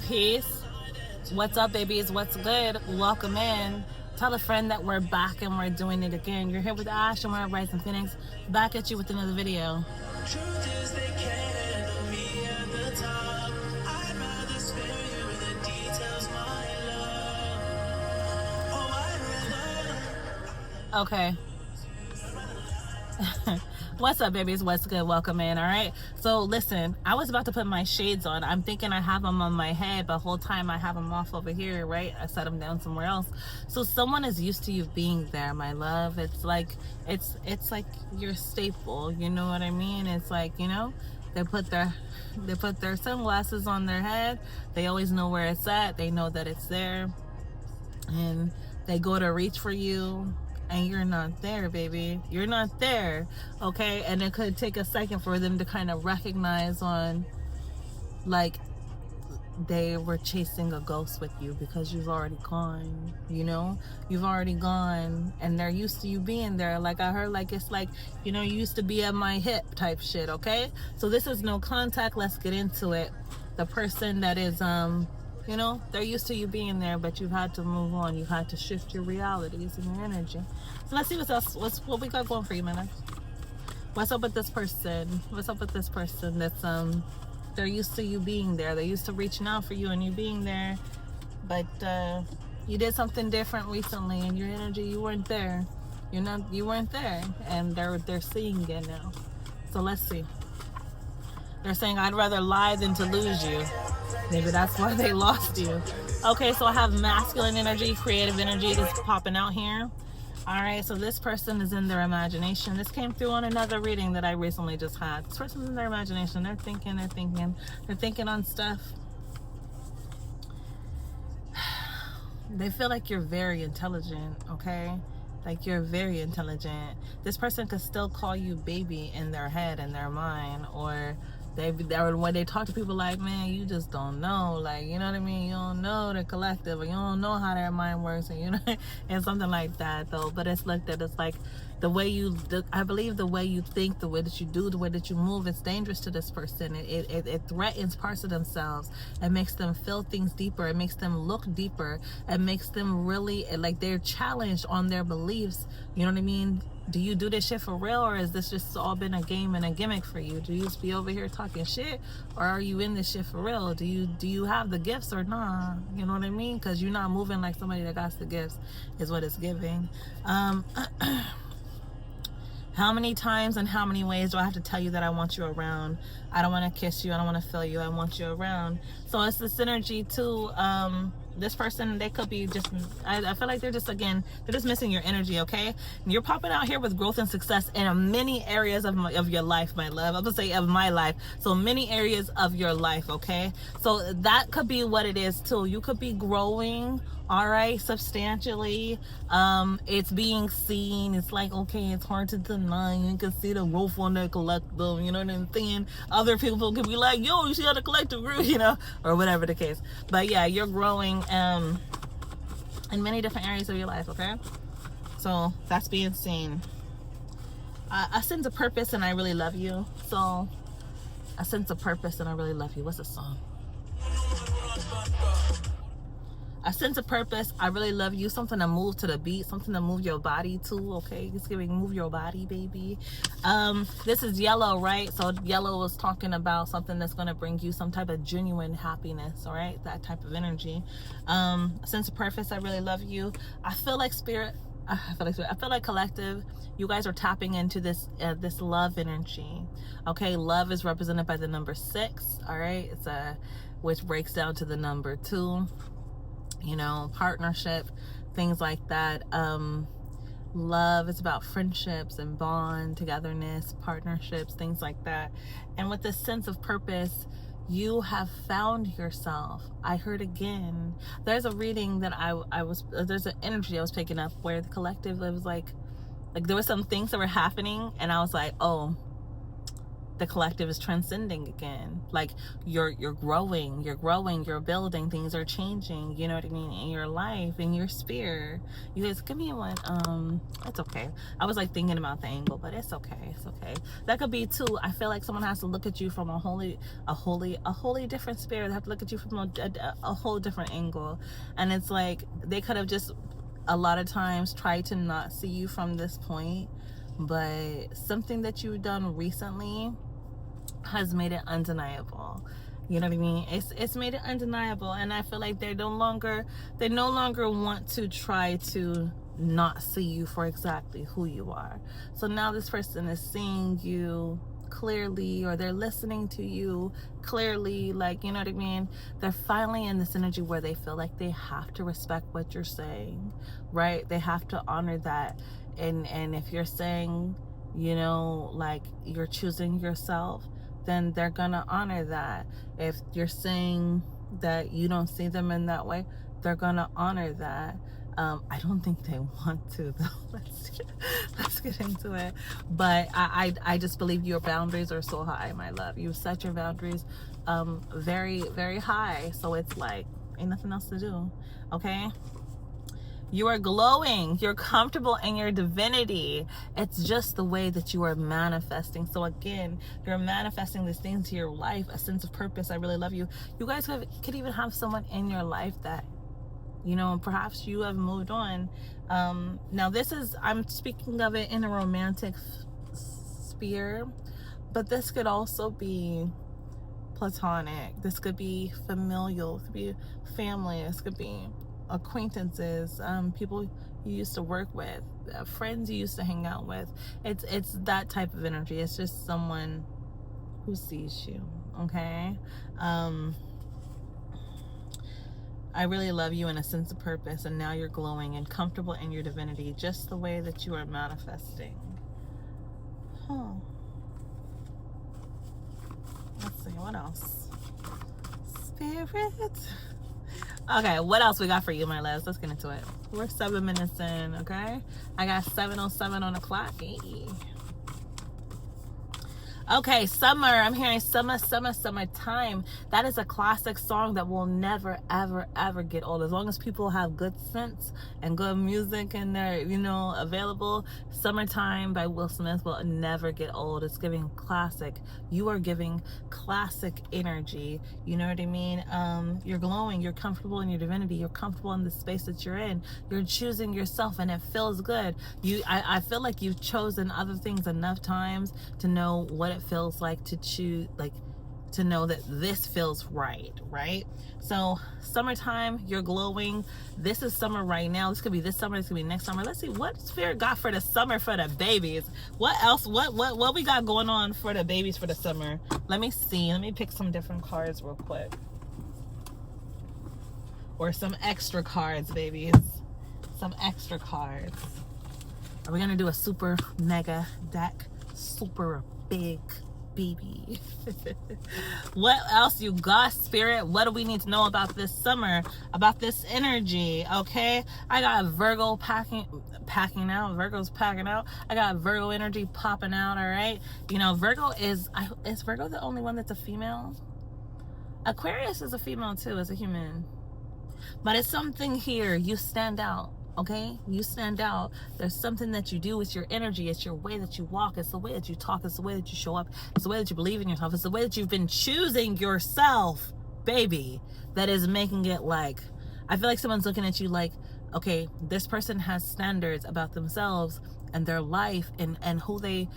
Peace. What's up, babies? What's good? Welcome in. Tell a friend that we're back and we're doing it again. You're here with Ash and we're at Rise and Phoenix. Back at you with another video. Truth is they can't handle me at the top. I'd rather spare you the details, my love. Oh, okay. What's up, babies? What's good? Welcome in. All right, so listen, I was about to put my shades on. I'm thinking I have them on my head, but the whole time I have them off over here, right? I set them down somewhere else. So someone is used to you being there, my love. It's like your staple, you know what I mean? It's like, you know, they put their sunglasses on their head. They always know where it's at. They know that it's there, and they go to reach for you, and you're not there, baby. You're not there, okay? And it could take a second for them to kind of recognize on, like, they were chasing a ghost with you because you've already gone, you know? You've already gone, and they're used to you being there. Like I heard, like, it's like, you know, you used to be at my hip type shit, okay? So this is no contact. Let's get into it. The person that is, you know, they're used to you being there, but you've had to move on. You've had to shift your realities and your energy. So let's see what we got going for you, man. What's up with this person? What's up with this person that's they're used to you being there. They're used to reaching out for you and you being there, but you did something different recently, and your energy, you weren't there. You weren't there, and they're seeing it now. So let's see. They're saying, I'd rather lie than to lose you. Maybe that's why they lost you. Okay, so I have masculine energy, creative energy that's popping out here. All right, so this person is in their imagination. This came through on another reading that I recently just had. This person's in their imagination. They're thinking on stuff. They feel like you're very intelligent, okay? Like you're very intelligent. This person could still call you baby in their head, in their mind, or when they talk to people like, man, you just don't know, like, you know what I mean? You don't know the collective, or you don't know how their mind works, and you know, and something like that, though. But it's looked at, it's like I believe the way you think, the way that you do, the way that you move, it's dangerous to this person. It threatens parts of themselves. It makes them feel things deeper. It makes them look deeper. It makes them really, like, they're challenged on their beliefs. You know what I mean? Do you do this shit for real, or is this just all been a game and a gimmick for you? Do you just be over here talking shit, or are you in this shit for real? Do you have the gifts or not? You know what I mean? Because you're not moving like somebody that got the gifts, is what it's giving. How many times and how many ways do I have to tell you that I want you around? I don't want to kiss you. I don't want to feel you. I want you around. So it's the synergy too. This person, they could be just, I feel like they're just missing your energy, okay? And you're popping out here with growth and success in many areas of your life, my love. I'm gonna say of my life. So many areas of your life, okay? So that could be what it is too. You could be growing, all right, substantially. It's being seen. It's like, okay, it's hard to deny. You can see the growth on that collective, you know what I'm saying? Other people could be like, yo, you see how the collective grew, you know, or whatever the case. But yeah, you're growing in many different areas of your life, okay? So that's being seen. A sense of purpose, and I really love you. So a sense of purpose, and I really love you. What's the song? A sense of purpose, I really love you. Something to move to the beat, something to move your body to, okay? It's giving move your body, baby. This is yellow, right? So yellow was talking about something that's going to bring you some type of genuine happiness, all right? That type of energy. A sense of purpose, I really love you. I feel like spirit, I feel like collective, you guys are tapping into this love energy, okay? Love is represented by the number 6, all right? It's which breaks down to the number 2. You know, partnership, things like that. Love is about friendships and bond, togetherness, partnerships, things like that. And with this sense of purpose, you have found yourself. I heard again, there's a reading that there's an energy I was picking up where the collective, it was like there were some things that were happening, and I was like, oh, the collective is transcending again. Like you're growing, you're building, things are changing, you know what I mean, in your life, in your sphere. You guys, give me one. It's okay. I was like thinking about the angle, but it's okay. It's okay. That could be too. I feel like someone has to look at you from a wholly different spirit. They have to look at you from a whole different angle. And it's like they could have just a lot of times tried to not see you from this point, but something that you've done recently has made it undeniable. You know what I mean? It's made it undeniable, and I feel like they no longer want to try to not see you for exactly who you are. So now this person is seeing you clearly, or they're listening to you clearly, like, you know what I mean? They're finally in this energy where they feel like they have to respect what you're saying, right? They have to honor that. And if you're saying, you know, like you're choosing yourself, then they're gonna honor that. If you're saying that you don't see them in that way, they're gonna honor that. I don't think they want to, though. Let's get into it. But I just believe your boundaries are so high, my love. You set your boundaries very, very high. So it's like, ain't nothing else to do, okay? You are glowing. You're comfortable in your divinity. It's just the way that you are manifesting. So again, you're manifesting this thing to your life, a sense of purpose. I really love you. You guys could even have someone in your life that, you know, perhaps you have moved on. Now this is, I'm speaking of it in a romantic sphere, but this could also be platonic. This could be familial. It could be family. This could be acquaintances, people you used to work with, friends you used to hang out with. It's that type of energy. It's just someone who sees you, okay? I really love you in a sense of purpose, and now you're glowing and comfortable in your divinity, just the way that you are manifesting. Let's see, what else? Spirit. Okay, what else we got for you, my loves? Let's get into it. We're 7 minutes in, okay? I got 7:07 on the clock. Hey. Okay, summer. I'm hearing summertime. That is a classic song that will never, ever, ever get old. As long as people have good sense and good music and they're, you know, available, Summertime by Will Smith will never get old. It's giving classic. You are giving classic energy. You know what I mean? You're glowing. You're comfortable in your divinity. You're comfortable in the space that you're in. You're choosing yourself, and it feels good. I feel like you've chosen other things enough times to know what it feels like to choose, like to know that this feels right? So summertime, you're glowing. This is summer right now. This could be this summer, this could be next summer. Let's see what Spirit got for the summer for the babies. What else? What we got going on for the babies for the summer? Let me see. Let me pick some different cards real quick. Or some extra cards, babies. Some extra cards. Are we gonna do a super mega deck? Super big baby. What else you got, Spirit? What do we need to know about this summer, about this energy? Okay, I got Virgo packing out. Virgo's packing out. I got Virgo energy popping out. All right, you know, Virgo is Virgo the only one that's a female? Aquarius is a female too, as a human, but it's something here. You stand out. Okay, you stand out. There's something that you do. It's your energy. It's your way that you walk. It's the way that you talk. It's the way that you show up. It's the way that you believe in yourself. It's the way that you've been choosing yourself, baby, that is making it like, I feel like someone's looking at you like, okay, this person has standards about themselves and their life and who they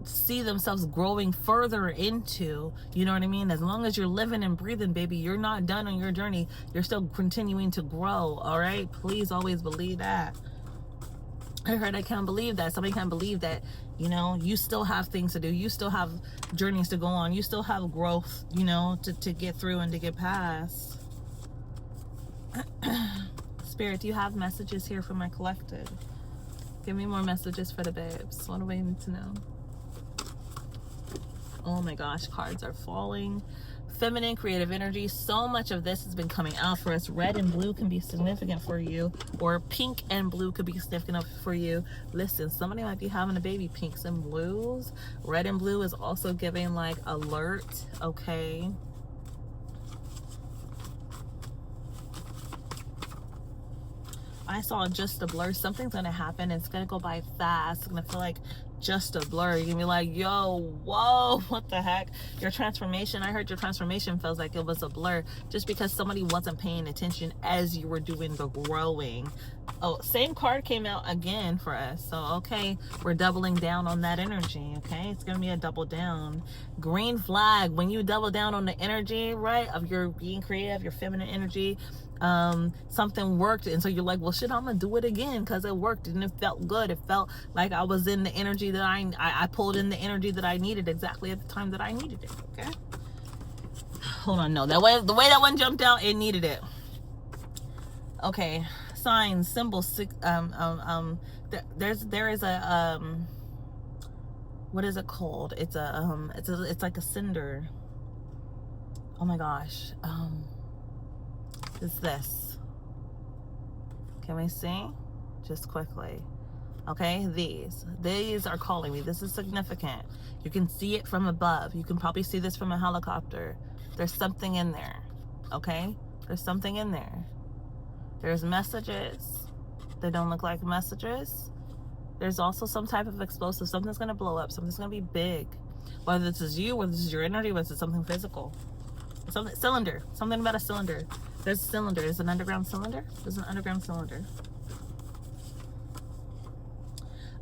see themselves growing further into, you know what I mean? As long as you're living and breathing, baby, you're not done on your journey. You're still continuing to grow. All right, please always believe that. I heard I can't believe that. Somebody can't believe that, you know, you still have things to do. You still have journeys to go on. You still have growth, you know, to get through and to get past. Spirit, do you have messages here for my collective? Give me more messages for the babes. What do we need to know? Oh my gosh, cards are falling feminine, creative energy. So much of this has been coming out for us. Red and blue can be significant for you, or pink and blue could be significant for you. Listen, somebody might be having a baby. Pinks and blues. Red and blue is also giving like alert, okay? I saw just a blur. Something's gonna happen. It's gonna go by fast. It's gonna feel like just a blur. You're gonna be like, yo, whoa, what the heck? Your transformation, I heard your transformation feels like it was a blur just because somebody wasn't paying attention as you were doing the growing. Oh, same card came out again for us. So, okay, we're doubling down on that energy, okay? It's gonna be a double down. Green flag, when you double down on the energy, right, of your being creative, your feminine energy, something worked, and so you're like, well shit, I'm gonna do it again because it worked and it felt good. It felt like I was in the energy that I pulled in the energy that I needed exactly at the time that I needed it. Okay, hold on, no, the way that one jumped out, it needed it. Okay, signs, symbols, there is a what is it called? It's like a cinder. Oh my gosh, is this. Can we see? Just quickly. Okay, these are calling me. This is significant. You can see it from above. You can probably see this from a helicopter. There's something in there. Okay? There's something in there. There's messages. They don't look like messages. There's also some type of explosive. Something's going to blow up. Something's going to be big. Whether this is you, whether this is your energy, whether it's something physical. Cylinder. Something about a cylinder. There's a cylinder. There's an underground cylinder. There's an underground cylinder.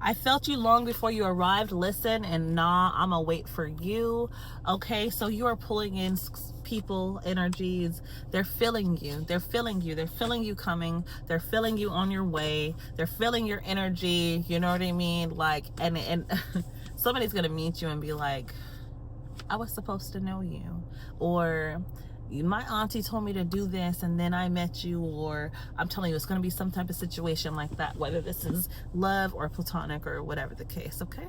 I felt you long before you arrived. Listen, and nah, I'm gonna wait for you. Okay, so you are pulling in people, energies. They're feeling you. They're feeling you. They're feeling you coming. They're feeling you on your way. They're feeling your energy. You know what I mean? Like, and somebody's gonna meet you and be like, I was supposed to know you, or my auntie told me to do this and then I met you, or I'm telling you, it's going to be some type of situation like that, whether this is love or platonic or whatever the case. Okay,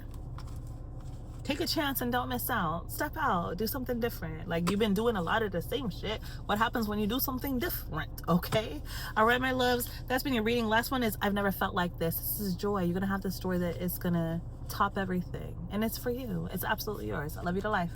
take a chance and don't miss out. Step out, do something different. Like, you've been doing a lot of the same shit. What happens when you do something different? Okay, all right, my loves, that's been your reading. Last one is, I've never felt like this. This is joy. You're gonna have this story that is gonna top everything, and it's for you. It's absolutely yours. I love you to life.